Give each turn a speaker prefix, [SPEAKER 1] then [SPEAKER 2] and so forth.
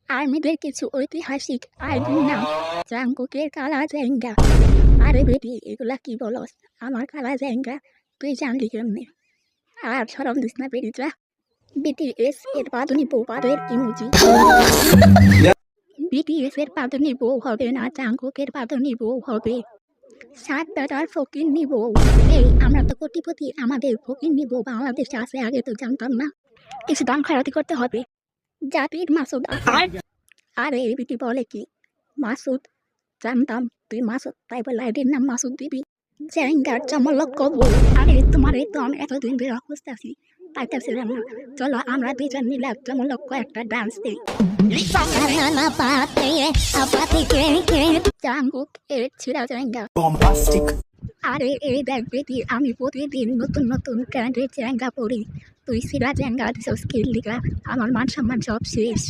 [SPEAKER 1] আর্মিদের কিছু ঐতিহাসিক আইডির নাম জাঙ্কুকের কালা জেঙ্গা। আরে বেটি এগুলা কি বলস? আমার কালা জেঙ্গা তুই জানলি কেমনে? আর সরম দিস না বেটি যা। বিটিএস এর পাদুনি বউ পাদের ইমোজি। বিটিএস এর পাদুনি বউ হবে না, জাঙ্কুকের পাদুনি বউ হবে। সাত বেটার ফকির নিব। এই আমরা তো কোটিপতি, আমাদের ফকির নিব বাংলাদেশে আছে, আগে তো জানতাম না। কিছু দাম খারাপি করতে হবে। জাতির মাসুদ আসার। আরে এই বিটি বলে কি মাসুদ? জানতাম তুই মাসুদ, তাই বলে আইডির নাম মাসুদ দিবি? জ্যাঙ্গার চমলক কব। আরে তোমার এই তো আমি এতদিন ধরে খুঁজতেছি, পাইতেছিলাম না। চলো আমরা দুজন মিলে চমলক একটা ডান্স দিই। জাঙ্কুক এর ছিড়া জ্যাঙ্গা। আরে এই দেখ বেটি, আমি প্রতিদিন নতুন নতুন ট্রেন্ডের জ্যাঙ্গা পড়ি। তুই ছিড়া জ্যাঙ্গা দিছস কি লিগা? আমার মান সম্মান সব শেষ।